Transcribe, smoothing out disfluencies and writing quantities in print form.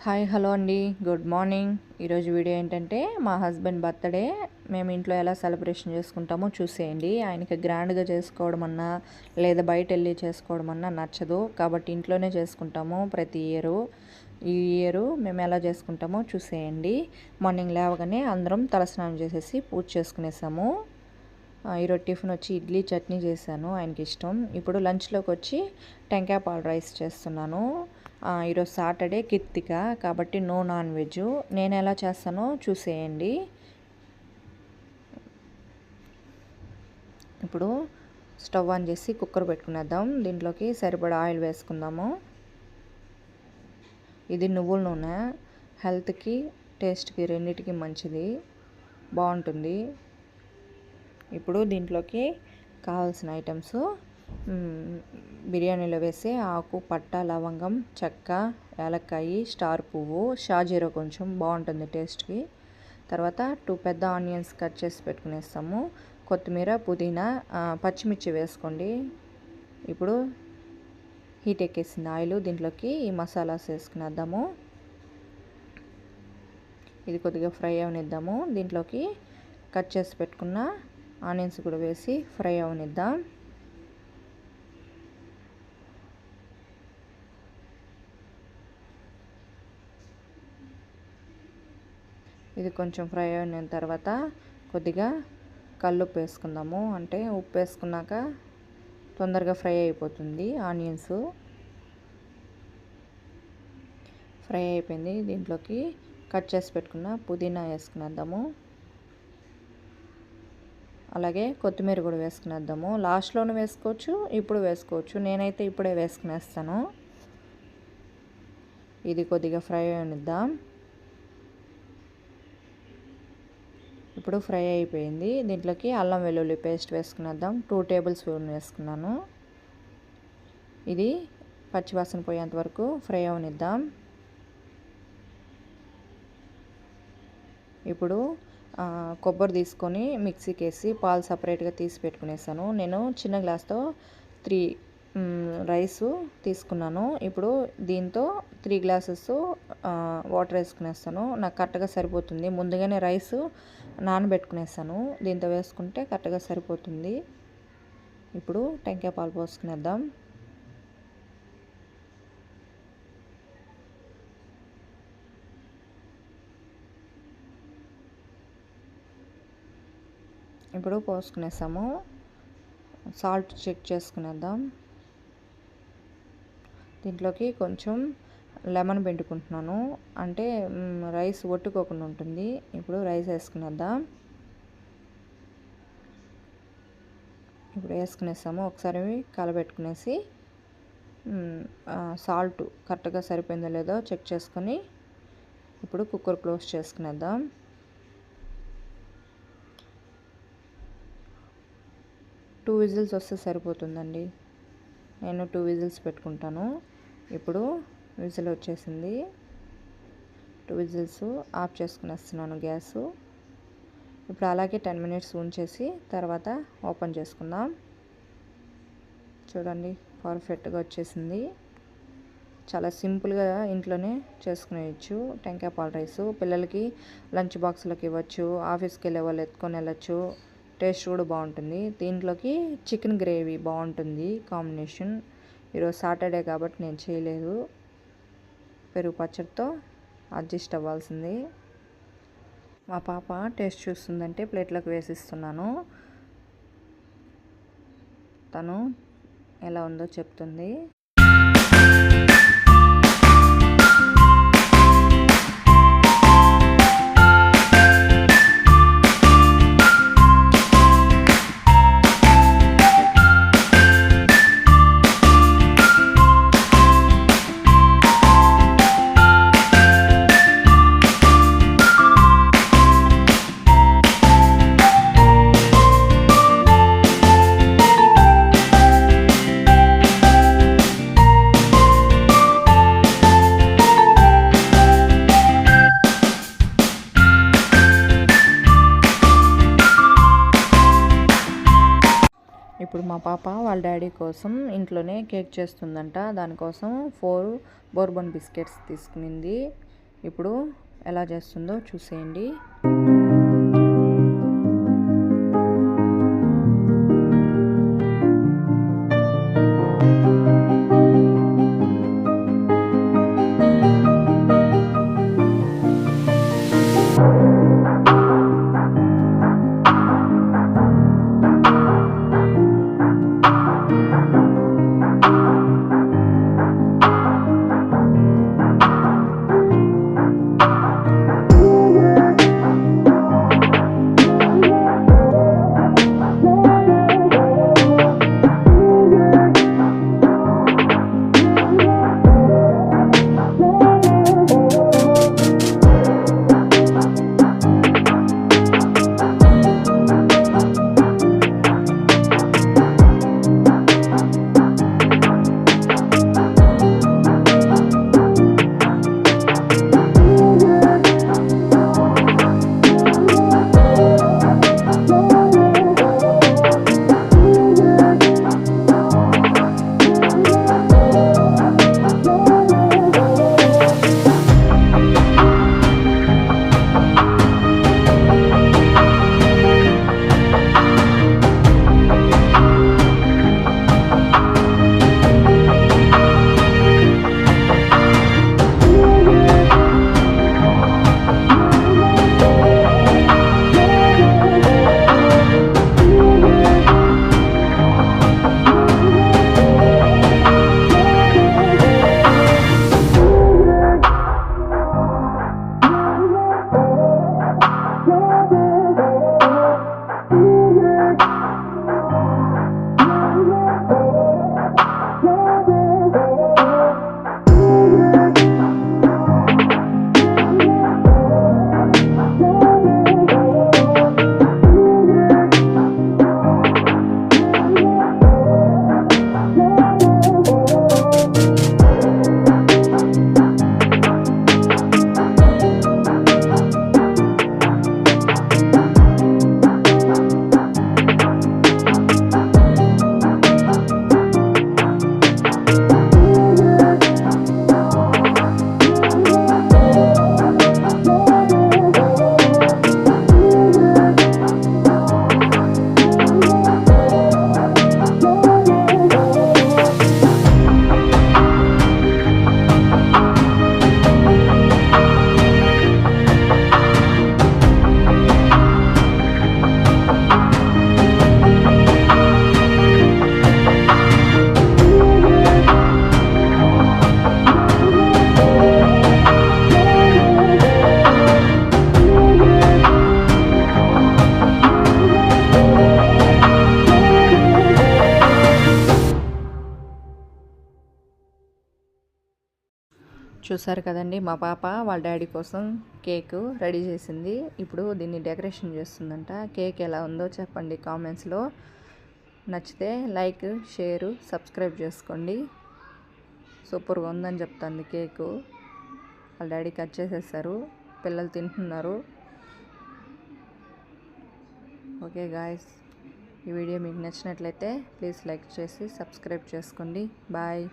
Hi hello అండి, good morning. ఈరోజు video ఏంటంటే మా హస్బెండ్ బర్త్డే మేము ఇంట్లో ఎలా సెలబ్రేషన్ చేసుకుంటామో చూసేయండి. ఆయనకి గ్రాండ్గా చేసుకోవడం అన్నా లేదా బయట వెళ్ళి చేసుకోవడం అన్నా నచ్చదు, కాబట్టి ఇంట్లోనే చేసుకుంటాము ప్రతి ఇయరు. ఈ ఇయరు మేము ఎలా చేసుకుంటామో చూసేయండి. మార్నింగ్ లేవగానే అందరం తలస్నానం చేసేసి పూజ చేసుకునేసాము. ఈరోజు టిఫిన్ వచ్చి ఇడ్లీ చట్నీ చేశాను, ఆయనకి ఇష్టం. ఇప్పుడు లంచ్లోకి వచ్చి టెంకాయ పాలు రైస్ చేస్తున్నాను. ఈరోజు సాటర్డే కిర్తిక, కాబట్టి నో నాన్ వెజ్. నేను ఎలా చేస్తానో చూసేయండి. ఇప్పుడు స్టవ్ ఆన్ చేసి కుక్కర్ పెట్టుకునేద్దాం. దీంట్లోకి సరిపడా ఆయిల్ వేసుకుందాము. ఇది నువ్వుల నూనె, హెల్త్కి టేస్ట్కి రెండింటికి మంచిది, బాగుంటుంది. ఇప్పుడు దీంట్లోకి కావాల్సిన ఐటమ్స్ బిర్యానీలో వేసే ఆకు, పట్ట, లవంగం, చెక్క, యాలక్కాయి, స్టార్ పువ్వు, షాజీరా కొంచెం బాగుంటుంది టేస్ట్కి. తర్వాత 2 పెద్ద ఆనియన్స్ కట్ చేసి పెట్టుకునేస్తాము. కొత్తిమీర, పుదీనా, పచ్చిమిర్చి వేసుకోండి. ఇప్పుడు హీట్ ఎక్కేసింది ఆయిల్, దీంట్లోకి ఈ మసాలాస్ వేసుకునేద్దాము. ఇది కొద్దిగా ఫ్రై అవనిద్దాము. దీంట్లోకి కట్ చేసి పెట్టుకున్న ఆనియన్స్ కూడా వేసి ఫ్రై అవనిద్దాం. ఇది కొంచెం ఫ్రై అయిన తర్వాత కొద్దిగా కల్లుప్పు వేసుకుందాము. అంటే ఉప్పు వేసుకున్నాక తొందరగా ఫ్రై అయిపోతుంది ఆనియన్స్. ఫ్రై అయిపోయింది. దీంట్లోకి కట్ చేసి పెట్టుకున్న పుదీనా వేసుకునేద్దాము. అలాగే కొత్తిమీర కూడా వేసుకునేద్దాము. లాస్ట్లోనే వేసుకోవచ్చు, ఇప్పుడు వేసుకోవచ్చు. నేనైతే ఇప్పుడే వేసుకునేస్తాను. ఇది కొద్దిగా ఫ్రై అవనిద్దాం. ఇప్పుడు ఫ్రై అయిపోయింది. దీంట్లోకి అల్లం వెల్లుల్లి పేస్ట్ వేసుకునేద్దాం. 2 టేబుల్ స్పూన్ వేసుకున్నాను. ఇది పచ్చివాసన పోయేంత వరకు ఫ్రై అవనిద్దాం. ఇప్పుడు కొబ్బరి తీసుకొని మిక్సీకి వేసి పాలు సపరేట్గా తీసి పెట్టుకునేసాను. నేను చిన్న గ్లాస్తో 3 రైసు తీసుకున్నాను. ఇప్పుడు దీంతో 3 గ్లాసెస్ వాటర్ వేసుకునేస్తాను. నాకు కరెక్ట్గా సరిపోతుంది. ముందుగానే రైసు నానబెట్టుకునేస్తాను, దీంతో వేసుకుంటే కరెక్ట్గా సరిపోతుంది. ఇప్పుడు టెంకాయ పాలు పోసుకునేద్దాం. ఇప్పుడు పోసుకునేసాము. Salt check చేసుకునేద్దాం. దీంట్లోకి కొంచెం లెమన్ పిండుకుంటున్నాను, అంటే రైస్ ఒట్టుకోకుండా ఉంటుంది. ఇప్పుడు రైస్ వేసుకునేద్దాం. ఇప్పుడు వేసుకునేసాము. ఒకసారి కలబెట్టుకునేసి సాల్ట్ కరెక్ట్గా సరిపోయిందో లేదో చెక్ చేసుకొని ఇప్పుడు కుక్కర్ క్లోజ్ చేసుకునేద్దాం. టూ విజిల్స్ వస్తే సరిపోతుందండి. నేను 2 విజిల్స్ పెట్టుకుంటాను. ఇప్పుడు విజిల్ వచ్చేసింది. 2 విజిల్స్ ఆఫ్ చేసుకునేస్తున్నాను గ్యాసు. ఇప్పుడు అలాగే 10 మినిట్స్ ఉంచేసి తర్వాత ఓపెన్ చేసుకుందాం. చూడండి, పర్ఫెక్ట్గా వచ్చేసింది. చాలా సింపుల్గా ఇంట్లోనే చేసుకునేయచ్చు టెంకాయ పాల రైసు. పిల్లలకి లంచ్ బాక్స్లోకి ఇవ్వచ్చు, ఆఫీస్కి వెళ్ళే వాళ్ళు ఎత్తుకొని వెళ్ళచ్చు. టేస్ట్ కూడా బాగుంటుంది. దీంట్లోకి చికెన్ గ్రేవీ బాగుంటుంది కాంబినేషన్. ఈరోజు సాటర్డే కాబట్టి నేను చేయలేదు. పెరుగు పచ్చడితో అడ్జస్ట్ అవ్వాల్సింది. మా పాప టేస్ట్ చూస్తుందంటే ప్లేట్లోకి వేసిస్తున్నాను. తను ఎలా ఉందో చెప్తుంది. ఇప్పుడు మా పాప వాళ్ళ డాడీ కోసం ఇంట్లోనే కేక్ చేస్తుందంట. దానికోసం 4 బోర్బన్ బిస్కెట్స్ తీసుకునింది. ఇప్పుడు ఎలా చేస్తుందో చూసేయండి. చూసారు కదండి, మా పాప వాళ్ళ డాడీ కోసం కేక్ రెడీ చేసింది. ఇప్పుడు దీన్ని డెకరేషన్ చేస్తుందంట. కేక్ ఎలా ఉందో చెప్పండి కామెంట్స్లో. నచ్చితే లైక్, షేరు, సబ్స్క్రైబ్ చేసుకోండి. సూపర్గా ఉందని చెప్తుంది కేకు. వాళ్ళ డాడీ కట్ చేసేసారు, పిల్లలు తింటున్నారు. ఓకే గాయస్, ఈ వీడియో మీకు నచ్చినట్లయితే ప్లీజ్ లైక్ చేసి సబ్స్క్రైబ్ చేసుకోండి. బాయ్.